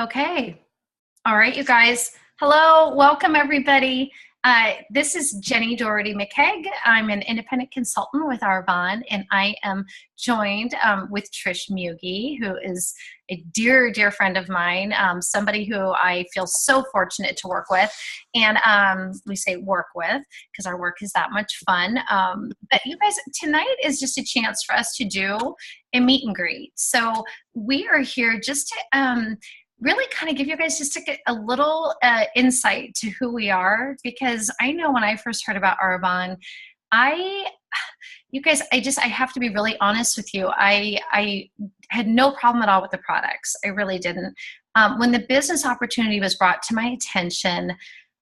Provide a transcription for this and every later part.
Okay. All right, you guys. Hello. Welcome, everybody. This is Jenni Doherty-McKeag. I'm an independent consultant with Arbonne, and I am joined with Trish Muegge, who is a dear, dear friend of mine, somebody who I feel so fortunate to work with. And we say work with because our work is that much fun. But you guys, tonight is just a chance for us to do a meet and greet. So we are here just to really kind of give you guys just a little insight to who we are, because I know when I first heard about Arbonne, you guys, I have to be really honest with you. I had no problem at all with the products. I really didn't. When the business opportunity was brought to my attention,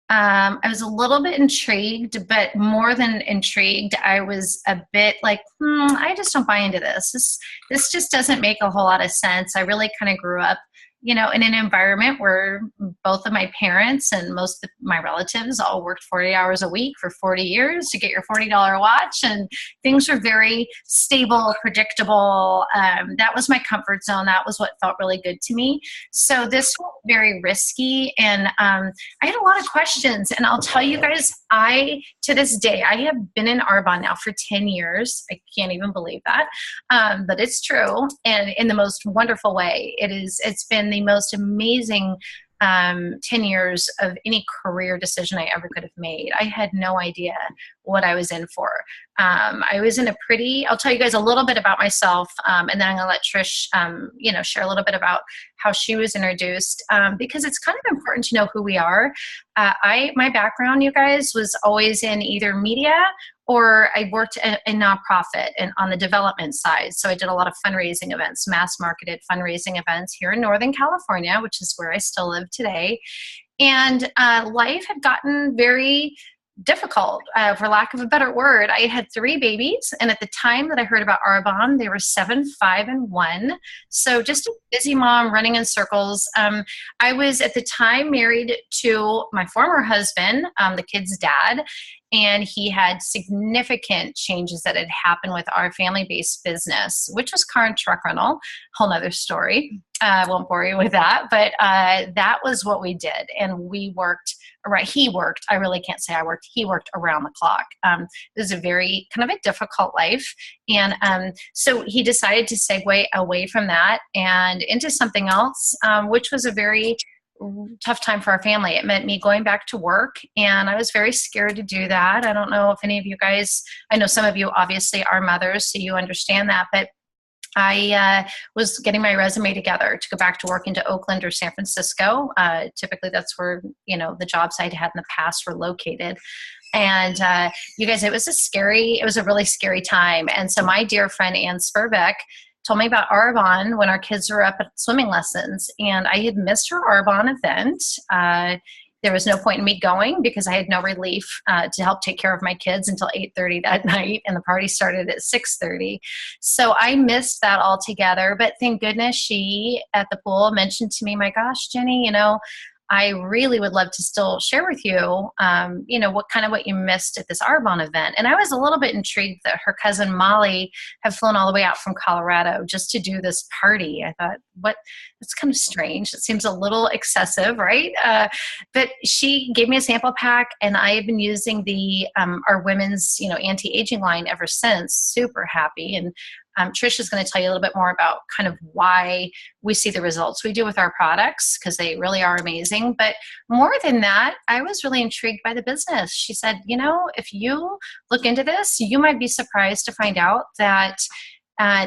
I was a little bit intrigued, but more than intrigued, I was a bit like, I just don't buy into this. This just doesn't make a whole lot of sense. I really kind of grew up, in an environment where both of my parents and most of my relatives all worked 40 hours a week for 40 years to get your $40 watch, and things were very stable, predictable. That was my comfort zone. That was what felt really good to me. So this felt very risky, and I had a lot of questions, and I'll tell you guys, to this day, I have been in Arbonne now for 10 years. I can't even believe that, but it's true, and in the most wonderful way. It's been the most amazing 10 years of any career decision I ever could have made. I had no idea what I was in for. I was in I'll tell you guys a little bit about myself, and then I'm going to let Trish, share a little bit about how she was introduced, because it's kind of important to know who we are. My background, you guys, was always in either media or I worked in nonprofit and on the development side. So I did a lot of fundraising events, mass marketed fundraising events here in Northern California, which is where I still live today. And life had gotten very difficult, for lack of a better word. I had 3 babies, and at the time that I heard about Arbonne, they were 7, 5, and 1. So just a busy mom running in circles. I was at the time married to my former husband, the kid's dad, and he had significant changes that had happened with our family-based business, which was car and truck rental. Whole nother story. I won't bore you with that, but that was what we did. And we worked, he worked, I really can't say I worked, he worked around the clock. It was a very kind of a difficult life. And so he decided to segue away from that and into something else, which was a very tough time for our family. It meant me going back to work, and I was very scared to do that. I don't know if any of you guys, I know some of you obviously are mothers, so you understand that, but I was getting my resume together to go back to work into Oakland or San Francisco. Typically that's where, the jobs I'd had in the past were located. And you guys, it was a really scary time. And so my dear friend Ann Spurbeck told me about Arbonne when our kids were up at swimming lessons, and I had missed her Arbonne event. There was no point in me going because I had no relief to help take care of my kids until 8:30 that night, and the party started at 6:30. So I missed that altogether, but thank goodness she, at the pool, mentioned to me, my gosh, Jenni, I really would love to still share with you, what you missed at this Arbonne event. And I was a little bit intrigued that her cousin Molly had flown all the way out from Colorado just to do this party. I thought, that's kind of strange. It seems a little excessive, right? But she gave me a sample pack, and I have been using our women's, anti-aging line ever since. Super happy. And Trish is going to tell you a little bit more about kind of why we see the results we do with our products, because they really are amazing. But more than that, I was really intrigued by the business. She said, if you look into this, you might be surprised to find out that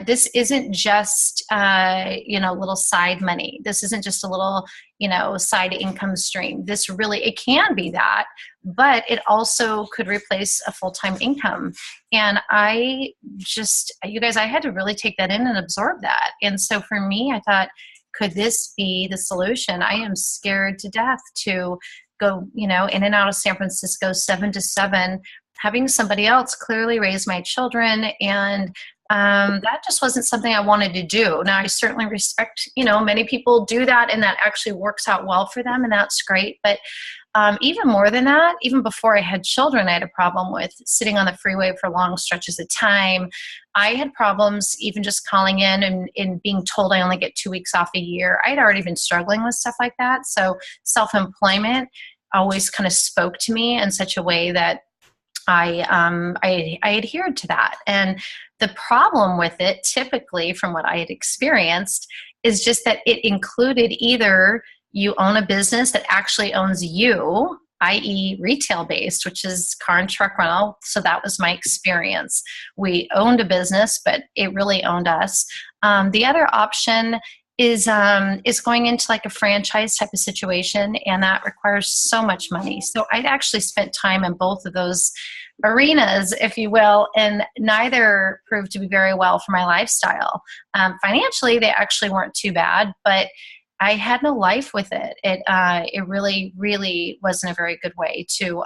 this isn't just, little side money. This isn't just a little, side income stream. It can be that, but it also could replace a full-time income. And you guys, I had to really take that in and absorb that. And so for me, I thought, could this be the solution? I am scared to death to go, in and out of San Francisco 7 to 7, having somebody else clearly raise my children, and that just wasn't something I wanted to do. Now, I certainly respect, many people do that and that actually works out well for them, and that's great. But even more than that, even before I had children, I had a problem with sitting on the freeway for long stretches of time. I had problems even just calling in and being told I only get 2 weeks off a year. I had already been struggling with stuff like that. So self-employment always kind of spoke to me in such a way that I adhered to that. And the problem with it, typically from what I had experienced, is just that it included either you own a business that actually owns you, i.e. retail based, which is car and truck rental. So that was my experience. We owned a business, but it really owned us. The other option is going into like a franchise type of situation, and that requires so much money. So I'd actually spent time in both of those arenas, if you will, and neither proved to be very well for my lifestyle. Financially, they actually weren't too bad, but I had no life with it. It really, really wasn't a very good way to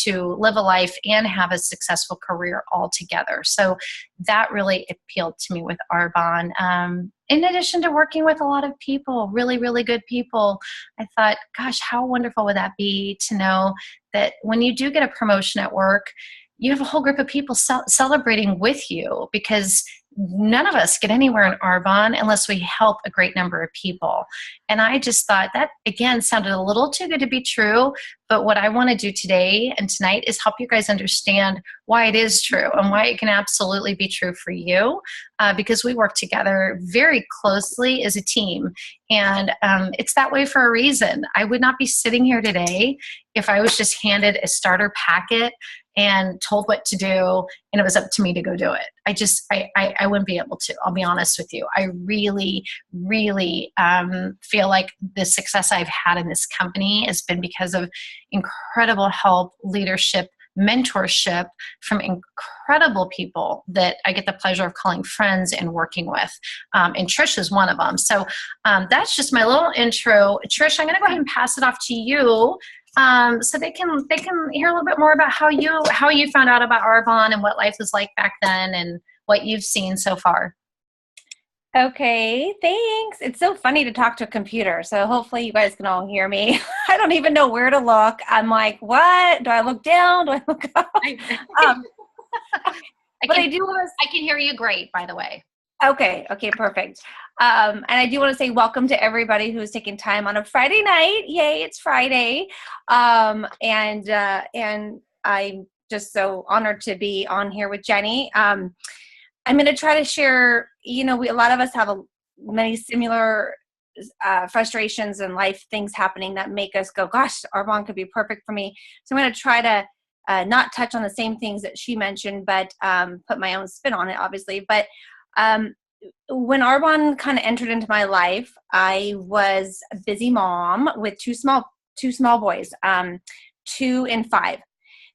live a life and have a successful career altogether. So that really appealed to me with Arbonne. In addition to working with a lot of people, really, really good people, I thought, gosh, how wonderful would that be to know that when you do get a promotion at work, you have a whole group of people celebrating with you, because none of us get anywhere in Arbonne unless we help a great number of people. And I just thought that, again, sounded a little too good to be true. But what I want to do today and tonight is help you guys understand why it is true and why it can absolutely be true for you, because we work together very closely as a team. And it's that way for a reason. I would not be sitting here today if I was just handed a starter packet and told what to do, and it was up to me to go do it. I wouldn't be able to. I'll be honest with you. I really, really feel like the success I've had in this company has been because of incredible help, leadership, mentorship from incredible people that I get the pleasure of calling friends and working with. And Trish is one of them. So that's just my little intro. Trish, I'm going to go ahead and pass it off to you. So they can hear a little bit more about how you found out about Arbonne and what life was like back then and what you've seen so far. Okay, thanks. It's so funny to talk to a computer, so hopefully you guys can all hear me. I don't even know where to look. I'm like, what? Do I look down? Do I look up? But I can hear you great, by the way. Okay, perfect. And I do want to say welcome to everybody who's taking time on a Friday night. Yay, it's Friday. And I'm just so honored to be on here with Jenni. I'm going to try to share, a lot of us have many similar frustrations in life, things happening that make us go, gosh, Arbonne could be perfect for me. So I'm going to try to not touch on the same things that she mentioned, but put my own spin on it, obviously. But when Arbonne kind of entered into my life, I was a busy mom with two small boys, 2 and 5.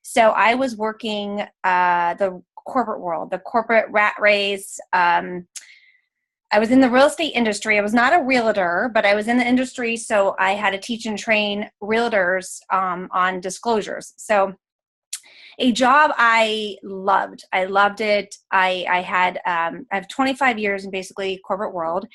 So I was working the corporate world, the corporate rat race. I was in the real estate industry. I was not a realtor, but I was in the industry. So I had to teach and train realtors on disclosures. So a job I loved. I loved it. I have 25 years in basically corporate world,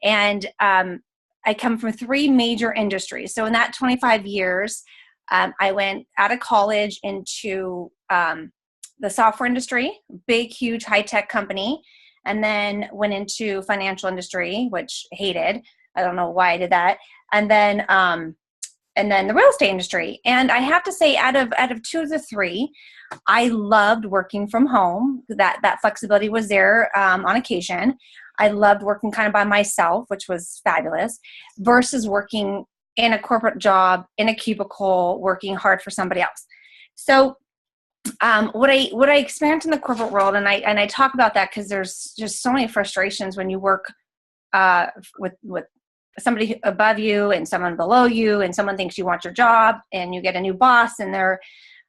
and I come from 3 major industries. So in that 25 years, I went out of college into the software industry, big, huge, high-tech company, and then went into financial industry, which hated. I don't know why I did that. And then the real estate industry. And I have to say, out of 2 of the 3, I loved working from home. That flexibility was there on occasion. I loved working kind of by myself, which was fabulous, versus working in a corporate job, in a cubicle, working hard for somebody else. So what I experienced in the corporate world, and I talk about that because there's just so many frustrations when you work with somebody above you and someone below you, and someone thinks you want your job, and you get a new boss and they're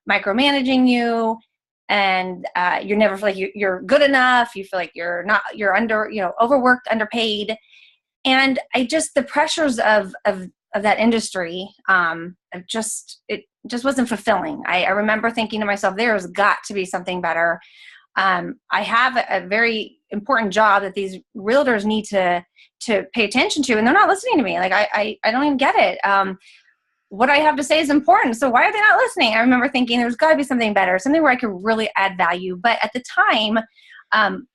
micromanaging you, and you never feel like you're good enough. You feel like you're under, overworked, underpaid. And the pressures of that industry, it just wasn't fulfilling. I remember thinking to myself, there's got to be something better. I have a very important job that these realtors need to pay attention to, and they're not listening to me. Like, I don't even get it. What I have to say is important. So why are they not listening? I remember thinking there's got to be something better, something where I could really add value. But at the time,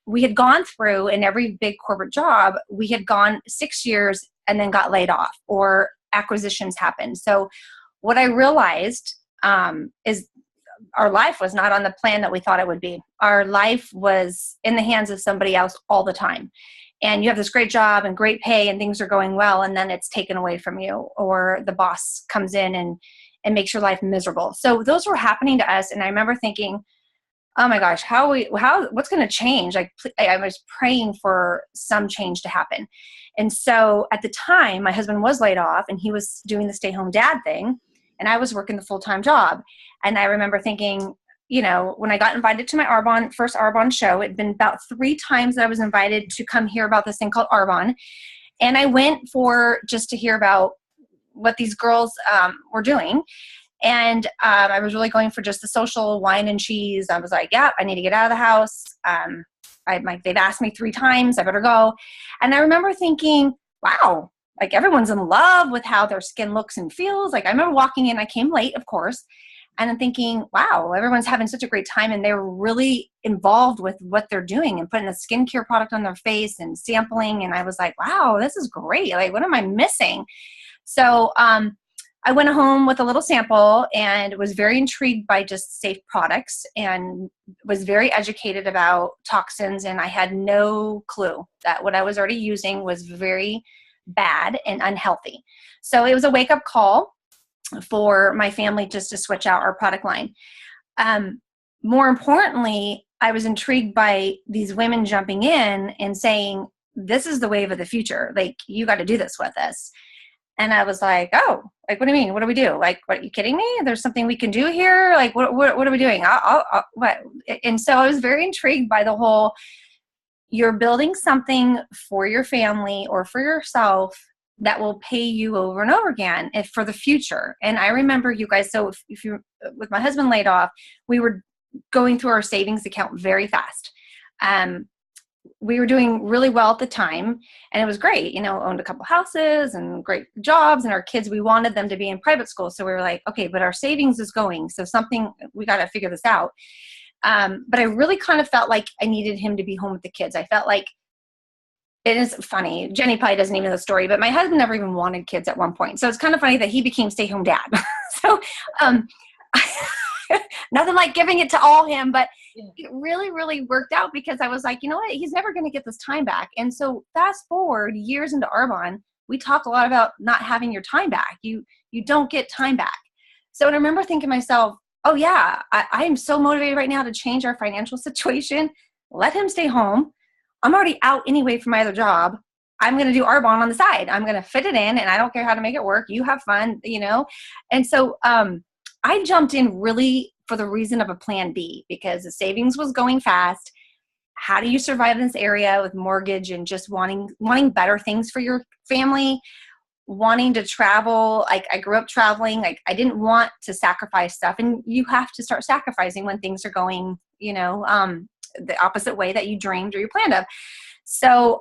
we had gone through, in every big corporate job, we had gone 6 years and then got laid off, or acquisitions happened. So what I realized is our life was not on the plan that we thought it would be. Our life was in the hands of somebody else all the time. And you have this great job and great pay and things are going well, and then it's taken away from you, or the boss comes in and makes your life miserable. So those were happening to us. And I remember thinking, oh my gosh, what's going to change? Like, I was praying for some change to happen. And so at the time, my husband was laid off and he was doing the stay-home dad thing, and I was working the full-time job. And I remember thinking, when I got invited to my first Arbonne show, it'd been about 3 times that I was invited to come hear about this thing called Arbonne. And I went just to hear about what these girls were doing. And I was really going for just the social wine and cheese. I was like, yeah, I need to get out of the house. They've asked me 3 times, I better go. And I remember thinking, wow, like, everyone's in love with how their skin looks and feels. Like, I remember walking in, I came late, of course, and I'm thinking, wow, everyone's having such a great time, and they're really involved with what they're doing and putting a skincare product on their face and sampling. And I was like, wow, this is great. Like, what am I missing? So I went home with a little sample and was very intrigued by just safe products, and was very educated about toxins. And I had no clue that what I was already using was very bad and unhealthy. So it was a wake-up call for my family just to switch out our product line. More importantly, I was intrigued by these women jumping in and saying, this is the wave of the future. Like, you got to do this with us. And I was like, oh, like, what do you mean? What do we do? Like, what, are you kidding me? There's something we can do here? Like, what are we doing? What? And so I was very intrigued by the whole, you're building something for your family or for yourself that will pay you over and over again for the future. And I remember, you guys, so if you, with my husband laid off, we were going through our savings account very fast. We were doing really well at the time, and it was great, owned a couple houses and great jobs, and our kids, we wanted them to be in private school. So we were like, okay, but our savings is going. So we got to figure this out. But I really kind of felt like I needed him to be home with the kids. I felt like, it is funny, Jenni probably doesn't even know the story, but my husband never even wanted kids at one point. So it's kind of funny that he became stay-home dad. So nothing like giving it to all him, but it really, really worked out, because I was like, you know what, he's never going to get this time back. And so fast forward years into Arbonne, we talk a lot about not having your time back. You don't get time back. So I remember thinking to myself, oh yeah, I am so motivated right now to change our financial situation. Let him stay home. I'm already out anyway from my other job. I'm going to do Arbonne on the side. I'm going to fit it in, and I don't care how to make it work. You have fun, And so I jumped in really for the reason of a plan B, because the savings was going fast. How do you survive in this area with mortgage and just wanting better things for your family, wanting to travel? Like, I grew up traveling. Like, I didn't want to sacrifice stuff, and you have to start sacrificing when things are going, the opposite way that you dreamed or you planned of. So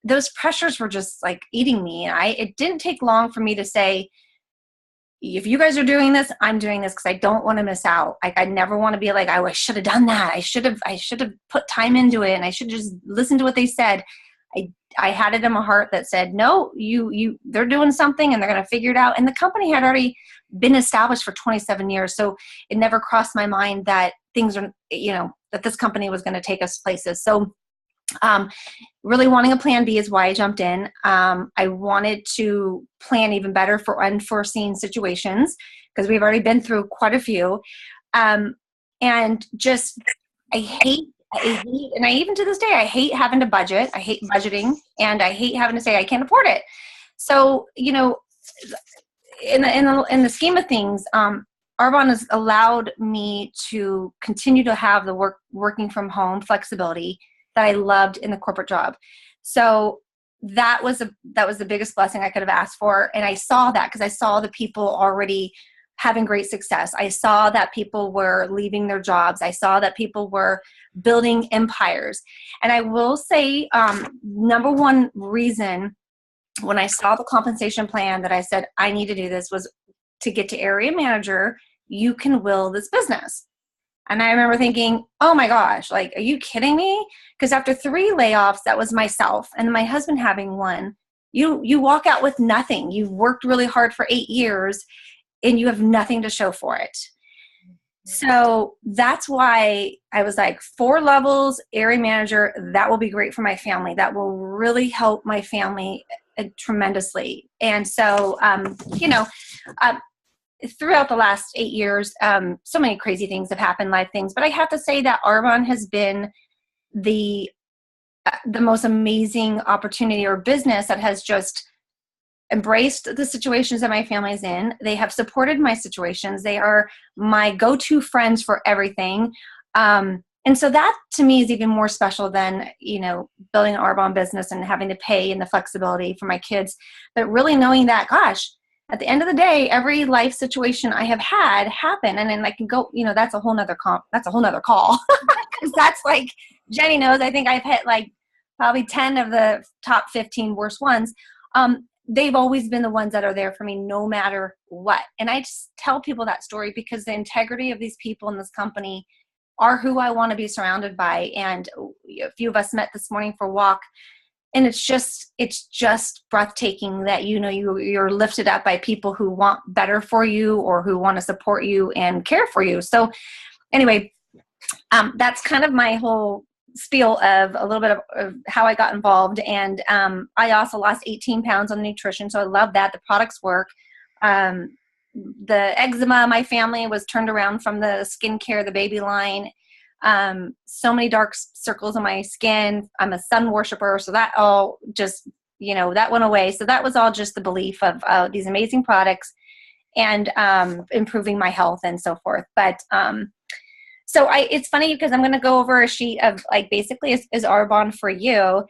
those pressures were just like eating me. It didn't take long for me to say, if you guys are doing this, I'm doing this, because I don't want to miss out. Like, I never want to be like, I should have done that. I should have put time into it, and I should just listen to what they said. I had it in my heart that said, no, they're doing something and they're going to figure it out. And the company had already been established for 27 years. So it never crossed my mind that things are, that this company was going to take us places. So really wanting a plan B is why I jumped in. I wanted to plan even better for unforeseen situations, because we've already been through quite a few. And just, I hate, and even to this day, I hate having to budget. I hate budgeting, and I hate having to say I can't afford it. So, in the scheme of things, Arbonne has allowed me to continue to have the working from home flexibility that I loved in the corporate job. So that was the biggest blessing I could have asked for. And I saw that, because I saw the people already having great success. I saw that people were leaving their jobs. I saw that people were building empires. And I will say, number one reason when I saw the compensation plan that I said, I need to do this, was to get to area manager, you can will this business. And I remember thinking, oh my gosh, like, are you kidding me? Because after 3 layoffs, that was myself and my husband having one, you walk out with nothing. You've worked really hard for 8 years and you have nothing to show for it. So that's why I was like, 4 levels, area manager, that will be great for my family. That will really help my family tremendously. And so, throughout the last 8 years, so many crazy things have happened, life things, but I have to say that Arbonne has been the most amazing opportunity or business that has just embraced the situations that my family is in. They have supported my situations. They are my go-to friends for everything. And so that to me is even more special than, building an Arbonne business and having to pay and the flexibility for my kids, but really knowing that, gosh, at the end of the day, every life situation I have had happen. And then I can go, that's a whole nother call. Cause that's like, Jenni knows, I think I've hit like probably 10 of the top 15 worst ones. They've always been the ones that are there for me no matter what. And I just tell people that story because the integrity of these people in this company are who I want to be surrounded by. And a few of us met this morning for a walk. And it's just breathtaking that, you're lifted up by people who want better for you or who want to support you and care for you. So anyway, that's kind of my whole spiel of a little bit of how I got involved. And I also lost 18 pounds on nutrition. So I love that. The products work. The eczema, my family was turned around from the skincare, the baby line. So many dark circles on my skin. I'm a sun worshiper. So that all just, that went away. So that was all just the belief of these amazing products and improving my health and so forth. But so it's funny because I'm going to go over a sheet of like basically is Arbonne for you.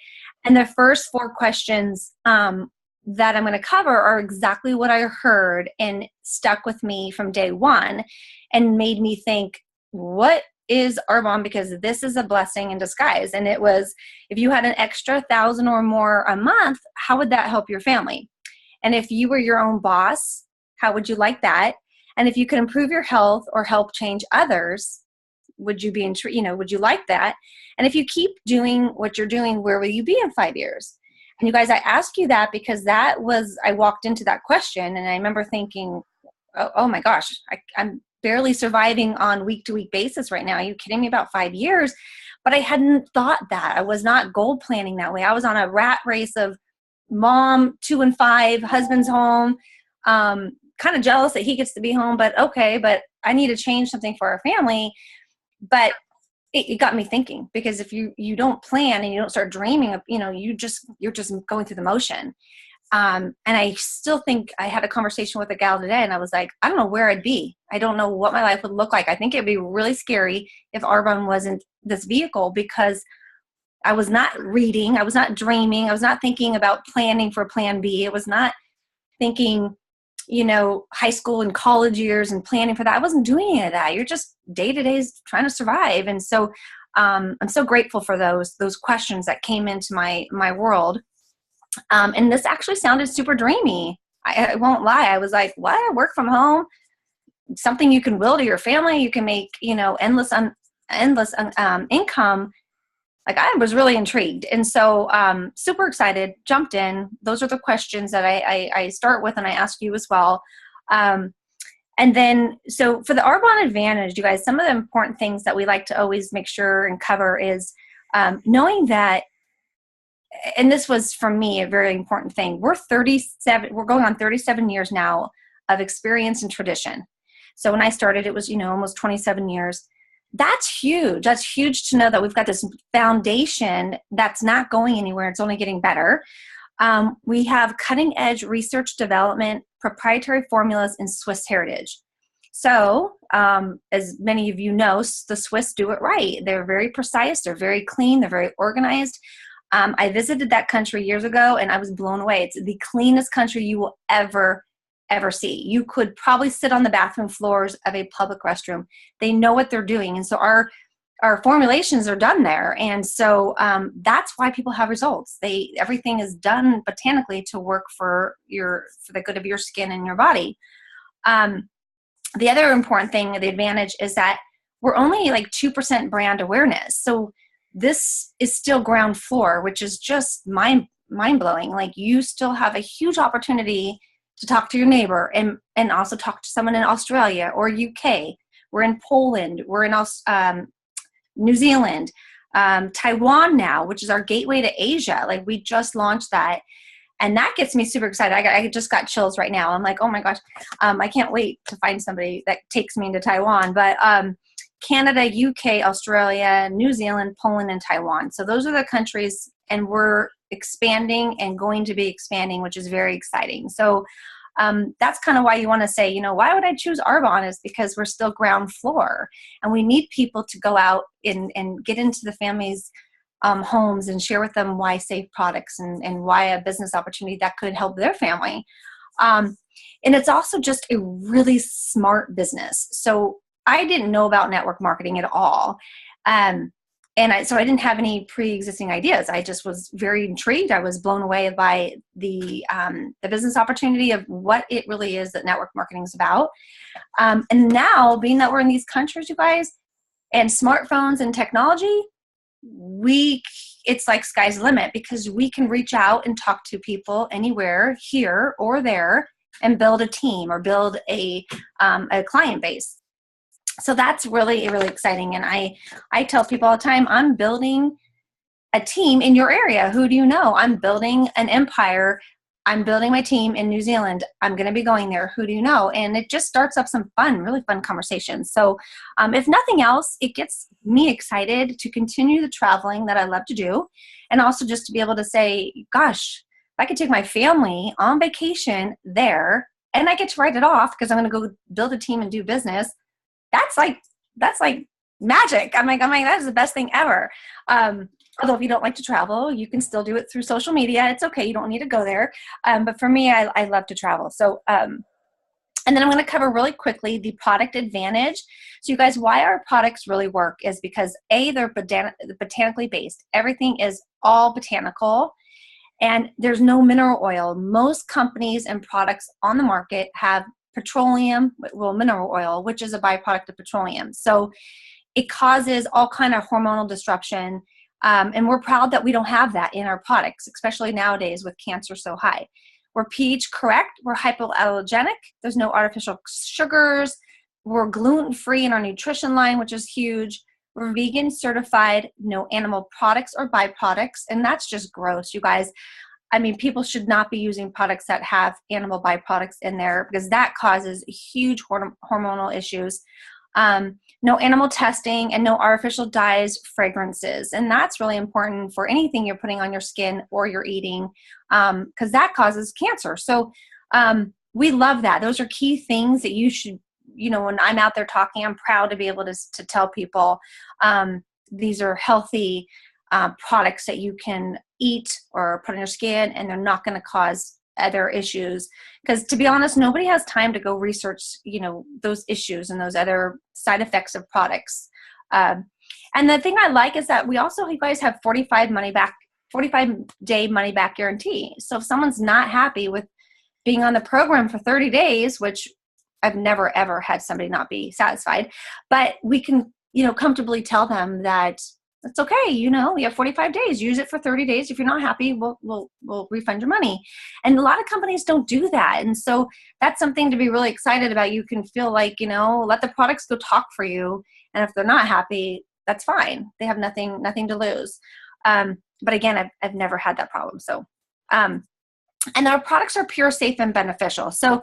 And the first 4 questions that I'm going to cover are exactly what I heard and stuck with me from day one and made me think, what is Arbonne? Because this is a blessing in disguise. And it was, if you had an extra 1,000 or more a month, how would that help your family? And if you were your own boss, how would you like that? And if you could improve your health or help change others, would you be would you like that? And if you keep doing what you're doing, where will you be in 5 years? And you guys, I ask you that because I walked into that question and I remember thinking, oh my gosh, I'm barely surviving on week-to-week basis right now. Are you kidding me? About 5 years? But I hadn't thought that. I was not goal planning that way. I was on a rat race of mom, 2 and 5, husband's home, kind of jealous that he gets to be home, but okay, but I need to change something for our family. But it got me thinking, because if you don't plan and you don't start dreaming of, you're just going through the motion. And I still think I had a conversation with a gal today and I was like, I don't know where I'd be. I don't know what my life would look like. I think it'd be really scary if Arbonne wasn't this vehicle, because I was not reading. I was not dreaming. I was not thinking about planning for plan B. I was not thinking, high school and college years and planning for that. I wasn't doing any of that. You're just day to day trying to survive. And so I'm so grateful for those questions that came into my world. And this actually sounded super dreamy. I won't lie. I was like, what? I work from home? Something you can will to your family. You can make, endless income. Like, I was really intrigued. And so super excited, jumped in. Those are the questions that I start with and I ask you as well. And then, so for the Arbonne Advantage, you guys, some of the important things that we like to always make sure and cover is knowing that, and this was for me a very important thing. We're going on 37 years now of experience and tradition. So when I started, it was, almost 27 years. That's huge. That's huge to know that we've got this foundation that's not going anywhere. It's only getting better. We have cutting edge research development, proprietary formulas, and Swiss heritage. So as many of you know, the Swiss do it right. They're very precise. They're very clean. They're very organized. I visited that country years ago and I was blown away. It's the cleanest country you will ever ever see. You could probably sit on the bathroom floors of a public restroom. They know what they're doing. And so our formulations are done there. And so that's why people have results. Everything is done botanically to work for the good of your skin and your body. The other important thing, the advantage, is that we're only like 2% brand awareness. So this is still ground floor, which is just mind-blowing. Like, you still have a huge opportunity to talk to your neighbor and also talk to someone in Australia or UK. We're in Poland. We're in New Zealand, Taiwan now, which is our gateway to Asia. Like, we just launched that. And that gets me super excited. I just got chills right now. I'm like, oh my gosh, I can't wait to find somebody that takes me into Taiwan. But Canada, UK, Australia, New Zealand, Poland, and Taiwan. So those are the countries, and we're expanding and going to be expanding, which is very exciting. So that's kind of why you want to say, why would I choose Arbonne, is because we're still ground floor, and we need people to go out and get into the families' homes and share with them why safe products and why a business opportunity that could help their family. And it's also just a really smart business. So I didn't know about network marketing at all. So I didn't have any pre-existing ideas. I just was very intrigued. I was blown away by the business opportunity of what it really is that network marketing is about. And now, being that we're in these countries, you guys, and smartphones and technology, it's like sky's the limit, because we can reach out and talk to people anywhere, here or there, and build a team or build a client base. So that's really, really exciting. And I tell people all the time, I'm building a team in your area. Who do you know? I'm building an empire. I'm building my team in New Zealand. I'm going to be going there. Who do you know? And it just starts up some really fun conversations. So if nothing else, it gets me excited to continue the traveling that I love to do. And also just to be able to say, gosh, if I could take my family on vacation there and I get to write it off because I'm going to go build a team and do business, that's like magic. I'm like, that is the best thing ever. Although if you don't like to travel, you can still do it through social media. It's okay. You don't need to go there. But for me, I love to travel. So, and then I'm going to cover really quickly the product advantage. So you guys, why our products really work is because they're botanically based. Everything is all botanical, and there's no mineral oil. Most companies and products on the market have mineral oil, which is a byproduct of petroleum. So it causes all kind of hormonal disruption. And we're proud that we don't have that in our products, especially nowadays with cancer so high. We're pH correct. We're hypoallergenic. There's no artificial sugars. We're gluten-free in our nutrition line, which is huge. We're vegan certified, no animal products or byproducts. And that's just gross, you guys. I mean, people should not be using products that have animal byproducts in there, because that causes huge hormonal issues. No animal testing and no artificial dyes, fragrances. And that's really important for anything you're putting on your skin or you're eating, because that causes cancer. So we love that. Those are key things that you should, when I'm out there talking, I'm proud to be able to tell people these are healthy products that you can eat or put on your skin, and they're not going to cause other issues. Because to be honest, nobody has time to go research, those issues and those other side effects of products. And the thing I like is that you guys have 45-day money back guarantee. So if someone's not happy with being on the program for 30 days, which I've never, ever had somebody not be satisfied, but we can, comfortably tell them that it's okay. We have 45 days, use it for 30 days. If you're not happy, we'll refund your money. And a lot of companies don't do that. And so that's something to be really excited about. You can feel like, let the products go talk for you. And if they're not happy, that's fine. They have nothing to lose. But again, I've never had that problem. So, and our products are pure, safe, and beneficial. So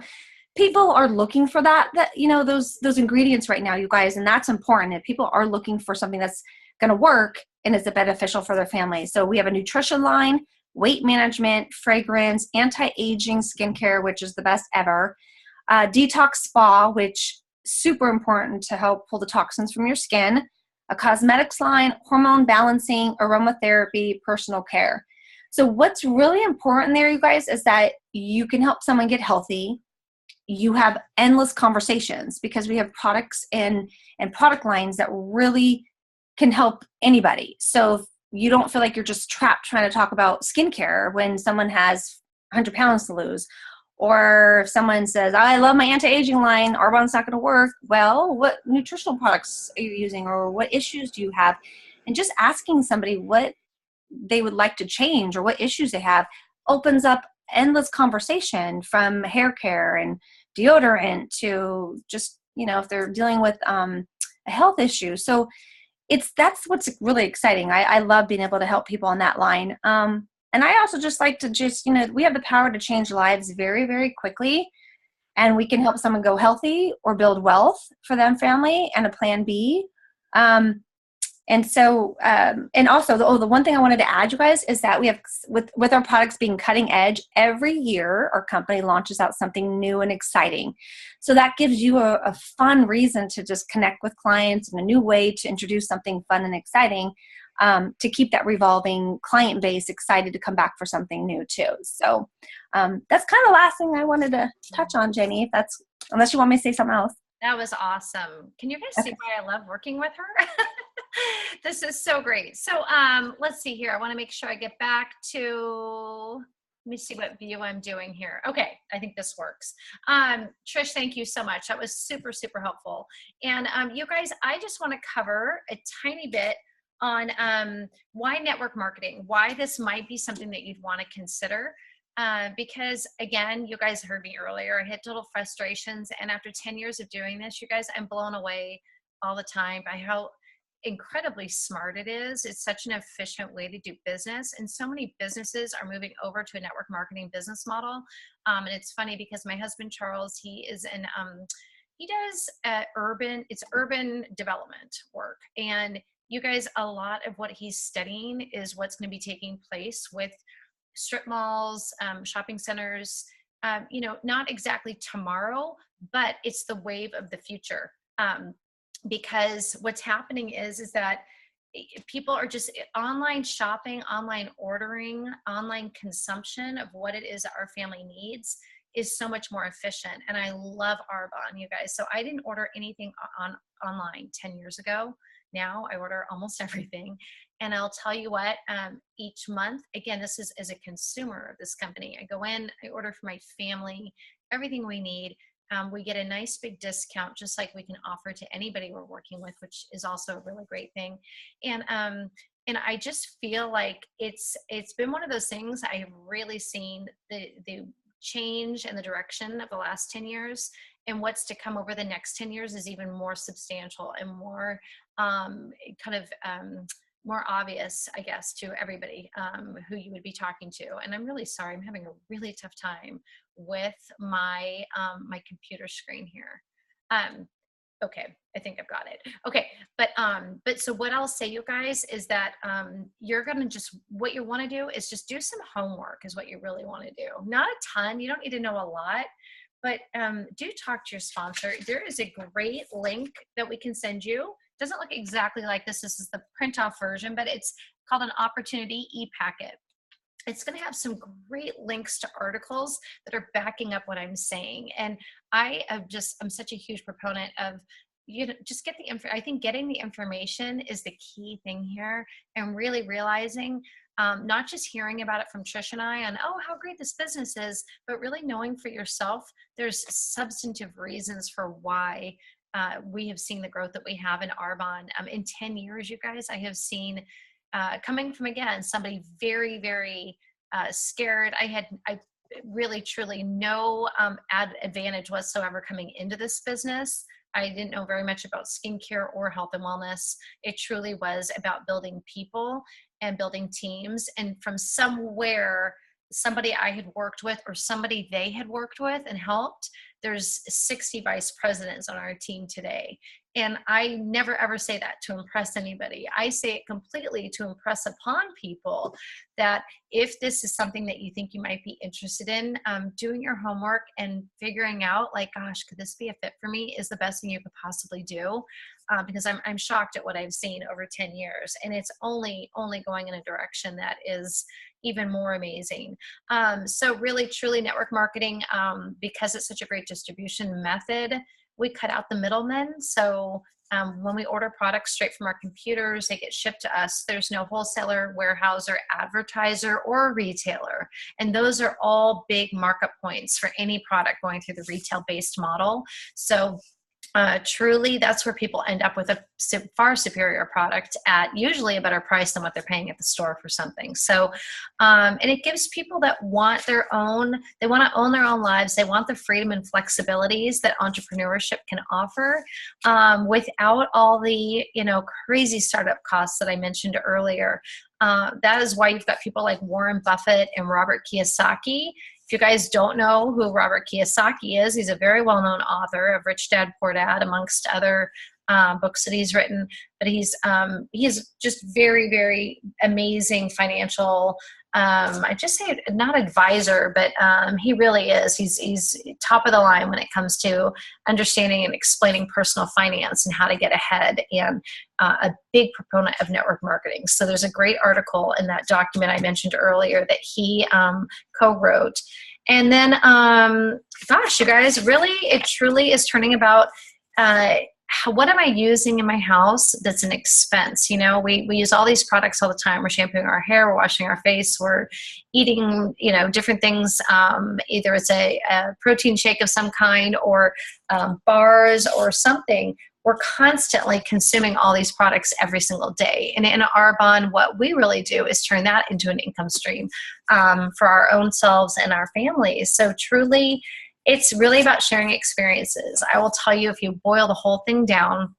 people are looking for that those ingredients right now, you guys, and that's important. If people are looking for something that's going to work and is beneficial for their family. So we have a nutrition line, weight management, fragrance, anti-aging skincare, which is the best ever, detox spa, which super important to help pull the toxins from your skin, a cosmetics line, hormone balancing, aromatherapy, personal care. So what's really important there, you guys, is that you can help someone get healthy. you have endless conversations because we have products and product lines that really can help anybody. So if you don't feel like you're just trapped trying to talk about skincare when someone has 100 pounds to lose, or if someone says, I love my anti-aging line, Arbonne's not going to work. Well, what nutritional products are you using, or what issues do you have? And just asking somebody what they would like to change or what issues they have opens up endless conversation, from hair care and deodorant to just, if they're dealing with a health issue. So that's what's really exciting. I love being able to help people on that line. And I also just like to we have the power to change lives very, very quickly. And we can help someone go healthy or build wealth for them, family, and a plan B. And so, and also, the one thing I wanted to add, you guys, is that we have, with our products being cutting edge, every year our company launches out something new and exciting. So that gives you a fun reason to just connect with clients, and a new way to introduce something fun and exciting, to keep that revolving client base excited to come back for something new too. So that's kind of the last thing I wanted to touch on, Jenny, unless you want me to say something else. That was awesome. Can you guys see why I love working with her? This is so great. So let's see here. I want to make sure I get back to, let me see what view I'm doing here. Okay, I think this works. Trish, thank you so much. That was super, super helpful. And you guys, I just want to cover a tiny bit on why network marketing, why this might be something that you'd want to consider. Because again, you guys heard me earlier, I hit total frustrations. And after 10 years of doing this, you guys, I'm blown away all the time by how incredibly smart it is. It's such an efficient way to do business. And so many businesses are moving over to a network marketing business model. And it's funny because my husband, Charles, he does urban development work. And you guys, a lot of what he's studying is what's going to be taking place with strip malls, shopping centers, not exactly tomorrow, but it's the wave of the future. Because what's happening is that people are just online shopping, online ordering, online consumption of what it is that our family needs is so much more efficient. And I love Arbonne, you guys. So I didn't order anything online 10 years ago. Now I order almost everything. And I'll tell you what, each month, again, this is as a consumer of this company, I go in, I order for my family, everything we need. We get a nice big discount, just like we can offer to anybody we're working with, which is also a really great thing. And I just feel like it's been one of those things I've really seen the change and the direction of the last 10 years, and what's to come over the next 10 years is even more substantial and more more obvious, I guess, to everybody who you would be talking to. And I'm really sorry, I'm having a really tough time with my my computer screen here. Okay, I think I've got it. Okay, but so what I'll say, you guys, is that you're gonna what you want to do is just do some homework is what you really want to do. Not a ton, you don't need to know a lot, but do talk to your sponsor. There is a great link that we can send you. Doesn't look exactly like this. This is the print off version, but it's called an opportunity e-packet. It's going to have some great links to articles that are backing up what I'm saying. And I'm such a huge proponent of, just get the info. I think getting the information is the key thing here, and really realizing, not just hearing about it from Trish and I on, oh, how great this business is, but really knowing for yourself, there's substantive reasons for why we have seen the growth that we have in Arbonne. In 10 years, you guys, I have seen, coming from, again, somebody very, very scared. I really, truly no advantage whatsoever coming into this business. I didn't know very much about skincare or health and wellness. It truly was about building people and building teams. And from somewhere, somebody I had worked with or somebody they had worked with and helped, there's 60 vice presidents on our team today. And I never ever say that to impress anybody. I say it completely to impress upon people that if this is something that you think you might be interested in, doing your homework and figuring out, like, gosh, could this be a fit for me, is the best thing you could possibly do. Because I'm shocked at what I've seen over 10 years. And it's only going in a direction that is, even more amazing. So really, truly network marketing, because it's such a great distribution method, we cut out the middlemen. So when we order products straight from our computers, they get shipped to us. There's no wholesaler, warehouser, advertiser, or retailer. And those are all big markup points for any product going through the retail-based model. So truly, that's where people end up with a far superior product at usually a better price than what they're paying at the store for something. So, and it gives people that want they want to own their own lives. They want the freedom and flexibilities that entrepreneurship can offer, without all the, crazy startup costs that I mentioned earlier. That is why you've got people like Warren Buffett and Robert Kiyosaki. If you guys don't know who Robert Kiyosaki is, he's a very well-known author of Rich Dad, Poor Dad, amongst other books that he's written. But he's just very, very amazing financial, I just say not advisor, but he really is. He's top of the line when it comes to understanding and explaining personal finance and how to get ahead, and a big proponent of network marketing. So there's a great article in that document I mentioned earlier that he co-wrote. And then, gosh, you guys, really, it truly is turning about what am I using in my house that's an expense? We use all these products all the time. We're shampooing our hair, we're washing our face, we're eating, different things. Either it's a protein shake of some kind, or bars or something. We're constantly consuming all these products every single day. And in Arbonne, what we really do is turn that into an income stream for our own selves and our families. So truly, it's really about sharing experiences. I will tell you, if you boil the whole thing down,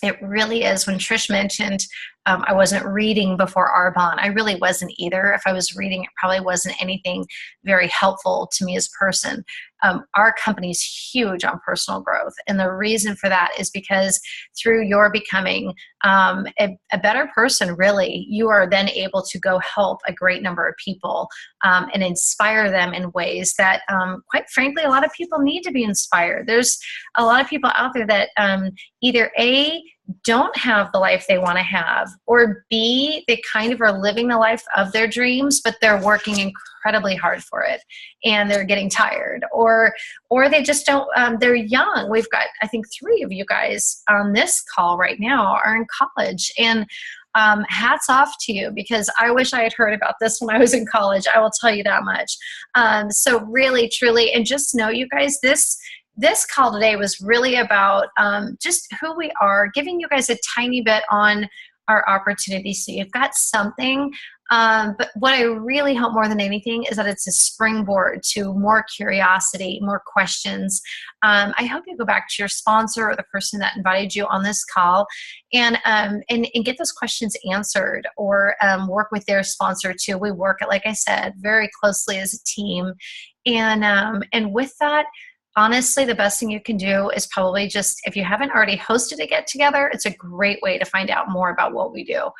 it really is. When Trish mentioned I wasn't reading before Arbonne, I really wasn't either. If I was reading, it probably wasn't anything very helpful to me as a person. Our company is huge on personal growth. And the reason for that is because through your becoming a better person, really, you are then able to go help a great number of people and inspire them in ways that, quite frankly, a lot of people need to be inspired. There's a lot of people out there that either A, don't have the life they want to have, or B, they kind of are living the life of their dreams, but they're working incredibly hard for it and they're getting tired, or they just don't, they're young. We've got, I think, 3 of you guys on this call right now are in college, and hats off to you, because I wish I had heard about this when I was in college. I will tell you that much. So really, truly, and just know, you guys, this call today was really about just who we are, giving you guys a tiny bit on our opportunities so you've got something. But what I really hope more than anything is that it's a springboard to more curiosity, more questions. I hope you go back to your sponsor or the person that invited you on this call and get those questions answered, or work with their sponsor too. We work, like I said, very closely as a team. And with that, honestly, the best thing you can do is probably just, if you haven't already hosted a get together, it's a great way to find out more about what we do.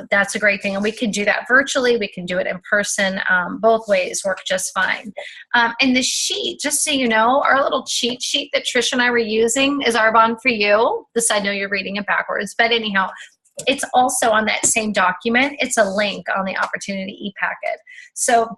That's a great thing. And we can do that virtually. We can do it in person. Both ways work just fine. And the sheet, just so you know, our little cheat sheet that Trish and I were using is Arbonne for You. This, I know you're reading it backwards, but anyhow, it's also on that same document. It's a link on the Opportunity e-packet. So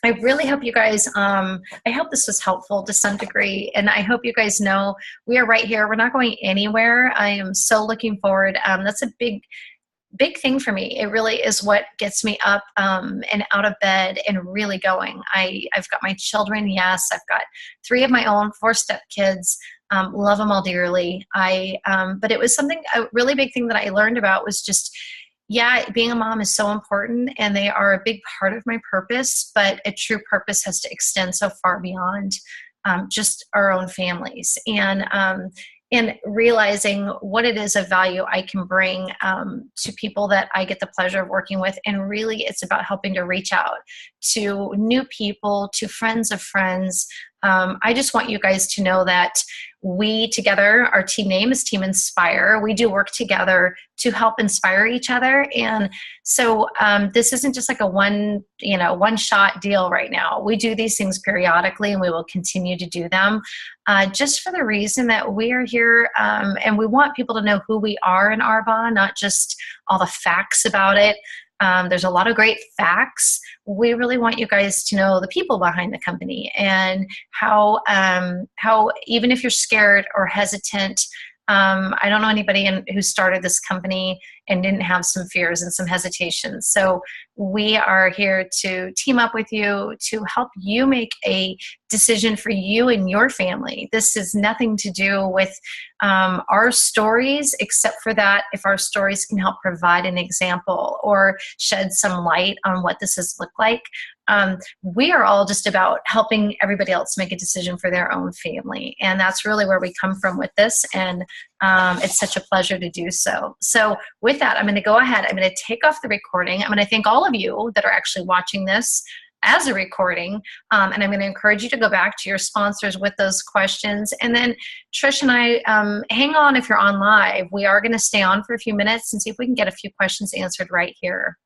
I really hope you guys, I hope this was helpful to some degree, and I hope you guys know we are right here. We're not going anywhere. I am so looking forward. That's a big thing for me. It really is what gets me up and out of bed and really going. I've got my children, yes. I've got 3 of my own, 4 stepkids. Love them all dearly. But it was something, a really big thing that I learned about was just, yeah, being a mom is so important, and they are a big part of my purpose, but a true purpose has to extend so far beyond just our own families. And realizing what it is of value I can bring to people that I get the pleasure of working with. And really, it's about helping to reach out to new people, to friends of friends. I just want you guys to know that we together, our team name is Team Inspire. We do work together to help inspire each other. And so this isn't just like a one-shot deal right now. We do these things periodically, and we will continue to do them just for the reason that we are here, and we want people to know who we are in Arbonne, not just all the facts about it. There's a lot of great facts. We really want you guys to know the people behind the company and how even if you're scared or hesitant, I don't know anybody who started this company and didn't have some fears and some hesitations. So we are here to team up with you to help you make a decision for you and your family. This has nothing to do with our stories, except for that if our stories can help provide an example or shed some light on what this has looked like. We are all just about helping everybody else make a decision for their own family. And that's really where we come from with this. And it's such a pleasure to do so. So with that, I'm going to go ahead. I'm going to take off the recording. I'm going to thank all of you that are actually watching this as a recording. And I'm going to encourage you to go back to your sponsors with those questions. And then Trish and I, hang on if you're on live. We are going to stay on for a few minutes and see if we can get a few questions answered right here.